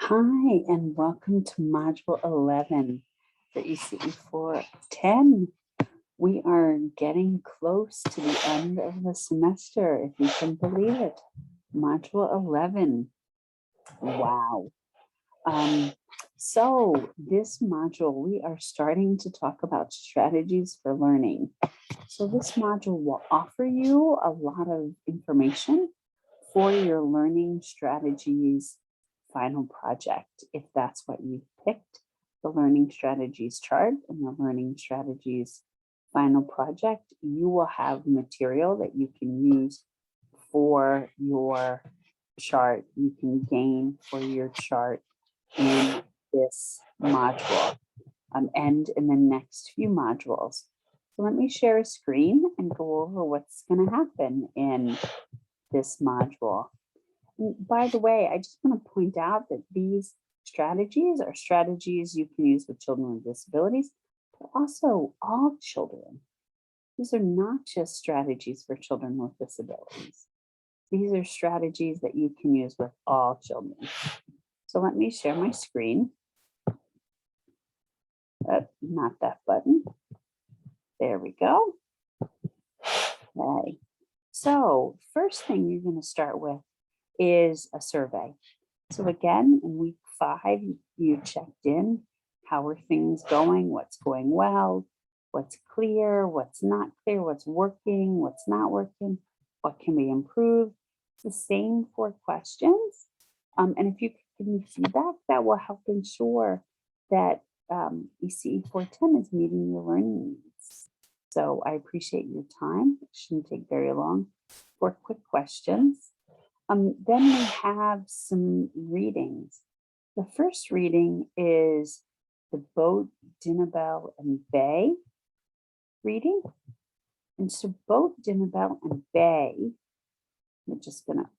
Hi, and welcome to Module 11 for ECE 410. We are getting close to the end of the semester, if you can believe it. Module 11. Wow. So this module, we are starting to talk about strategies for learning. So this module will offer you a lot of information for your learning strategies final project, if that's what you've picked, the learning strategies chart and the learning strategies final project, you will have material that you can use for your chart. You can gain for your chart in this module and in the next few modules. So let me share a screen and go over what's going to happen in this module. By the way, I just want to point out that these strategies are strategies you can use with children with disabilities, but also all children. These are not just strategies for children with disabilities. These are strategies that you can use with all children. So let me share my screen. Not that button. There we go. Okay. So first thing you're going to start with is a survey. So again, in week 5, you checked in. How are things going? What's going well? What's clear? What's not clear? What's working? What's not working? What can be improved? It's the same 4 questions. And if you could give me feedback, that will help ensure that ECE 410 is meeting your learning needs. So I appreciate your time. It shouldn't take very long. 4 quick questions. Then we have some readings. The first reading is the Boat, Dinnerbell, and Bay reading. And so Boat, Dinnerbell, and Bay, I'm just gonna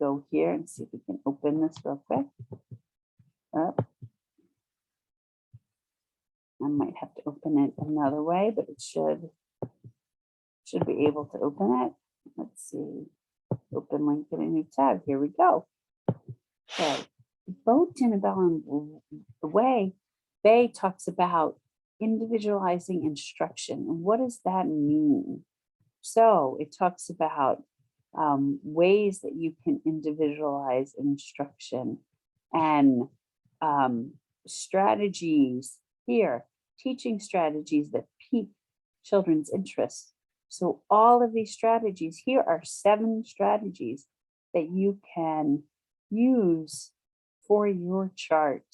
go here and see if we can open this real quick. I might have to open it another way, but it should be able to open it. Let's see. Open link in a new tab. Here we go. Okay. Both Dinnerbell and the Bay talks about individualizing instruction. And what does that mean? So it talks about ways that you can individualize instruction and strategies here, teaching strategies that pique children's interest. So all of these strategies, here are 7 strategies that you can use for your chart,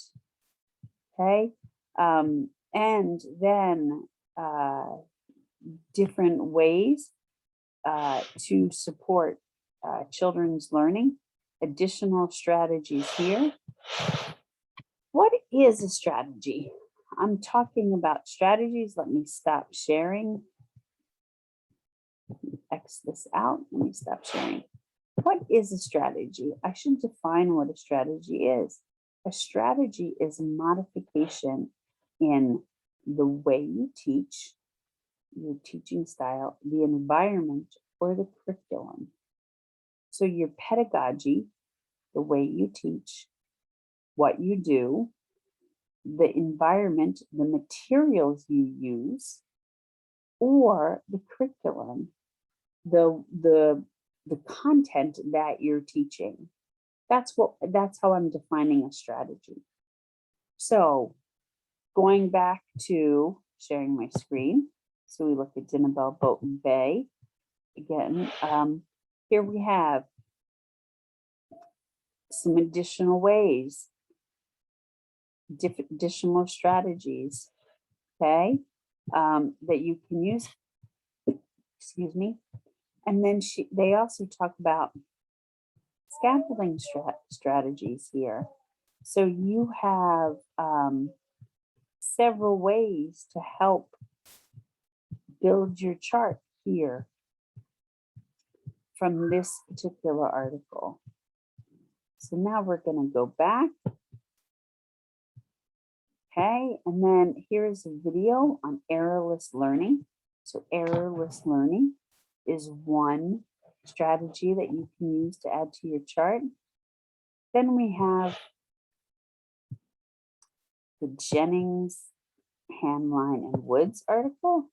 okay? And then different ways to support children's learning, additional strategies here. What is a strategy? I'm talking about strategies. Let me stop sharing. X this out. Let me stop sharing. What is a strategy? I should define what a strategy is. A strategy is a modification in the way you teach, your teaching style, the environment, or the curriculum. So your pedagogy, the way you teach, what you do, the environment, the materials you use, or the curriculum, the content that you're teaching. That's how I'm defining a strategy. So going back to sharing my screen. So we look at Dinnerbell, Boat, and Bay. Again, here we have some additional ways, additional strategies, okay, that you can use. Excuse me. And then they also talk about scaffolding strategies here. So you have several ways to help build your chart here from this particular article. So now we're going to go back. Okay, and then here's a video on errorless learning. So errorless learning is one strategy that you can use to add to your chart. Then we have the Jennings, Hamline, and Woods article.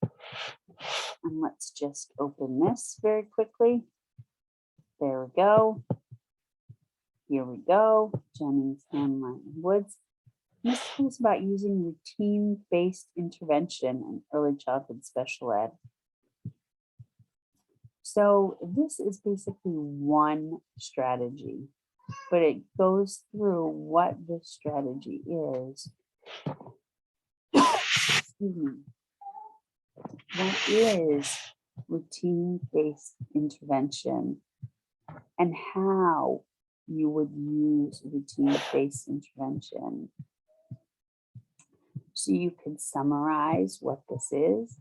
And let's just open this very quickly. There we go. Here we go. Jennings, Hamline, and Woods. This talks about using routine-based intervention in early childhood special ed. So this is basically one strategy, but it goes through what this strategy is. Excuse me. What is routine-based intervention and how you would use routine-based intervention? So you can summarize what this is.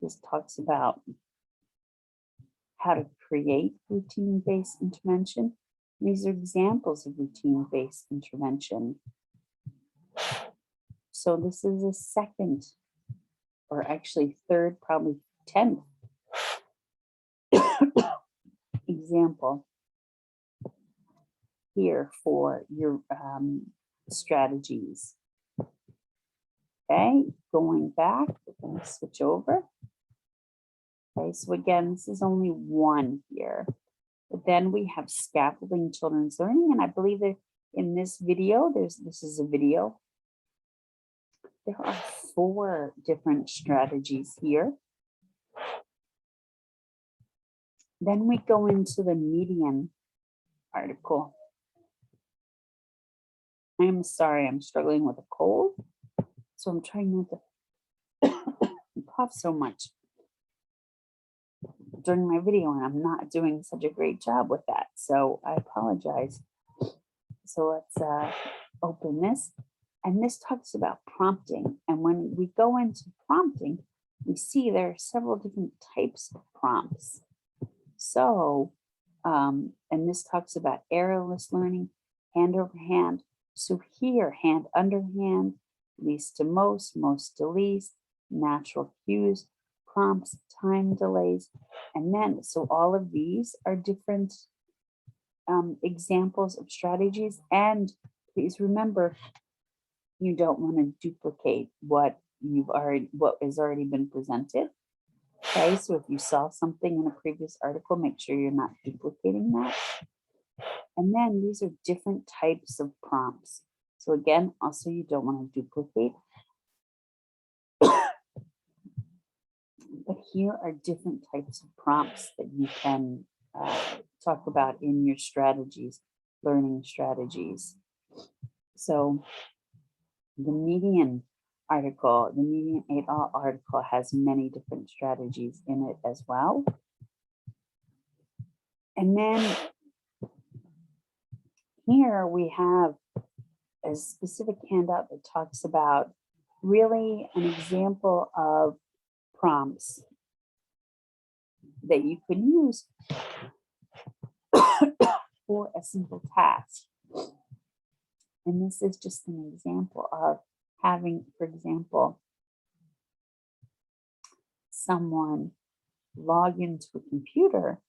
This talks about how to create routine-based intervention. These are examples of routine-based intervention. So this is a second, or actually third, probably 10th example here for your strategies. Okay, going back, we're going to switch over. Okay, so again, this is only one here. But then we have scaffolding children's learning, and I believe that in this video, this is a video. There are 4 different strategies here. Then we go into the median article. I'm sorry, I'm struggling with a cold, so I'm trying not to cough so much during my video, and I'm not doing such a great job with that, so I apologize. So let's open this, and this talks about prompting. And when we go into prompting, we see there are several different types of prompts. So, and this talks about errorless learning, hand over hand. So here, hand under hand, least to most to least, natural cues, prompts, time delays, and then, so all of these are different examples of strategies. And please remember, you don't want to duplicate what has already been presented. Okay, so if you saw something in a previous article, make sure you're not duplicating that. And then these are different types of prompts. So again, also you don't want to duplicate. But here are different types of prompts that you can talk about in your strategies, learning strategies. So the median article, the median et al. Article has many different strategies in it as well. And then here we have a specific handout that talks about really an example of prompts that you could use for a simple task. And this is just an example of having, for example, someone log into a computer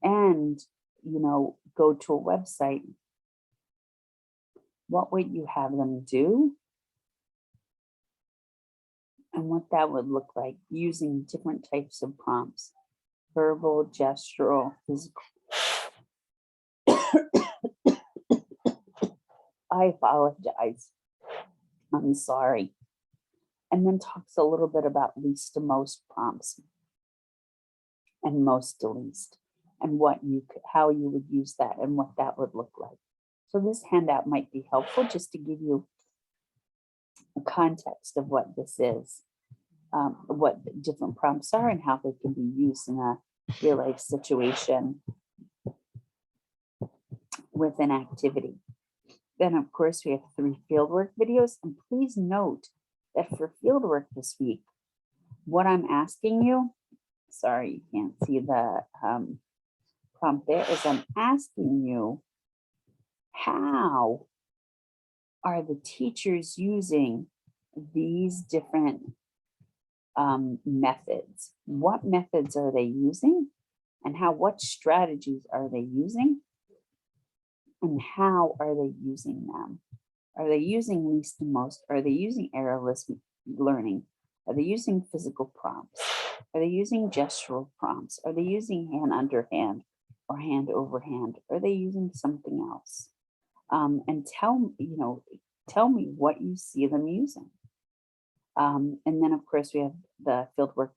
and, go to a website. What would you have them do? And what that would look like using different types of prompts, verbal, gestural, physical. I apologize. I'm sorry. And then talks a little bit about least to most prompts and most to least, and how you would use that and what that would look like. So this handout might be helpful just to give you a context of what this is, what the different prompts are and how they can be used in a real life situation with an activity. Then of course we have 3 fieldwork videos, and please note that for fieldwork this week, what I'm asking you, sorry, you can't see the prompt there, is I'm asking you, how are the teachers using these different methods? What methods are they using, and what strategies are they using, and how are they using them? Are they using least and most? Are they using errorless learning? Are they using physical prompts? Are they using gestural prompts? Are they using hand under hand or hand over hand? Are they using something else? And tell me what you see them using. And then, of course, we have the fieldwork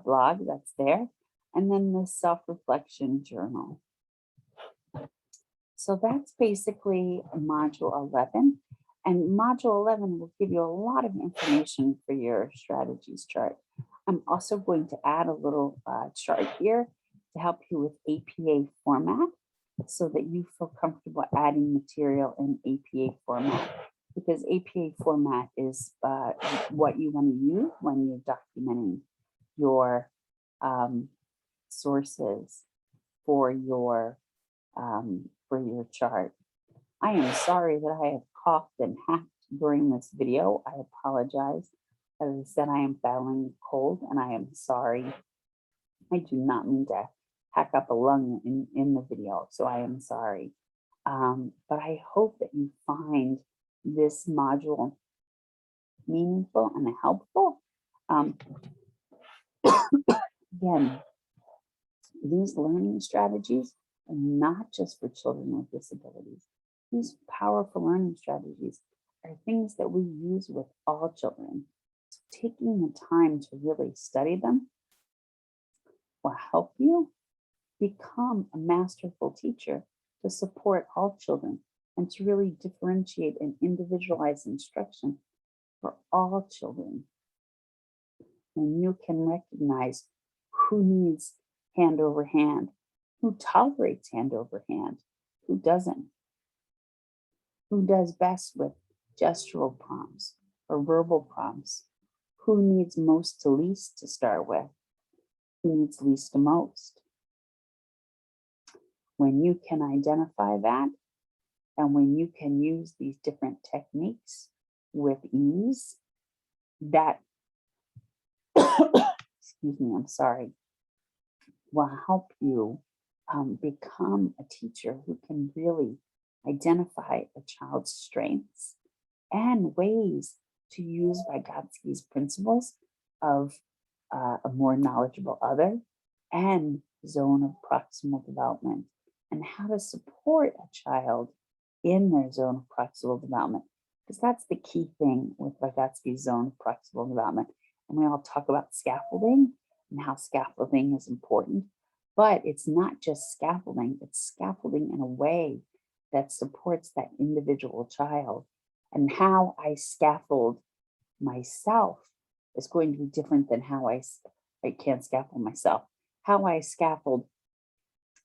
blog that's there, and then the self-reflection journal. So that's basically module 11. And module 11 will give you a lot of information for your strategies chart. I'm also going to add a little chart here to help you with APA format so that you feel comfortable adding material in APA format, because APA format is what you want to use when you're documenting your sources for your chart. I am sorry that I have coughed and hacked during this video. I apologize. As I said, I am battling cold and I am sorry. I do not mean to hack up a lung in the video, so I am sorry. But I hope that you find this module meaningful and helpful. Again, these learning strategies are not just for children with disabilities. These powerful learning strategies are things that we use with all children. So taking the time to really study them will help you become a masterful teacher to support all children and to really differentiate and individualize instruction for all children. When you can recognize who needs hand over hand, who tolerates hand over hand, who doesn't, who does best with gestural prompts or verbal prompts, who needs most to least to start with, who needs least to most. When you can identify that, and when you can use these different techniques with ease, that, excuse me, I'm sorry, will help you become a teacher who can really identify a child's strengths and ways to use Vygotsky's principles of a more knowledgeable other and zone of proximal development, and how to support a child in their zone of proximal development, because that's the key thing with Vygotsky's zone of proximal development. And we all talk about scaffolding and how scaffolding is important, but it's not just scaffolding, it's scaffolding in a way that supports that individual child. And how I scaffold myself is going to be different than how I can't scaffold myself. How I scaffold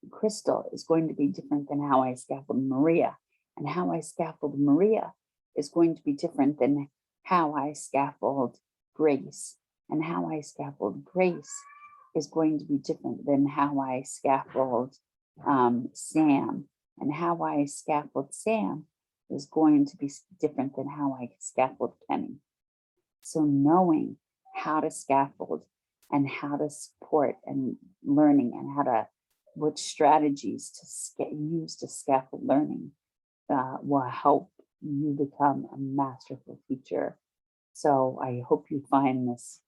Crystal is going to be different than how I scaffold Maria. And how I scaffold Maria is going to be different than how I scaffold Grace. And how I scaffold Grace is going to be different than how I scaffold Sam. And how I scaffold Sam is going to be different than how I scaffold Kenny. So knowing how to scaffold and how to support and learning and how to, what strategies to use to scaffold learning will help you become a masterful teacher. So I hope you find this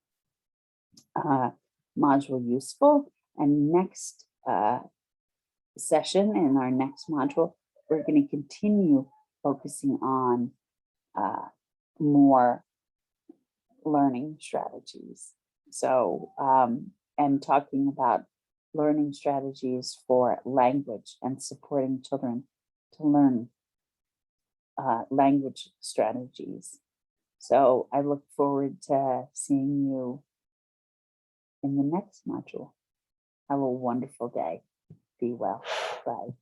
module useful. And next session, in our next module, we're going to continue focusing on more learning strategies. So, and talking about learning strategies for language and supporting children to learn language strategies. So I look forward to seeing you in the next module. Have a wonderful day. Be well. Bye.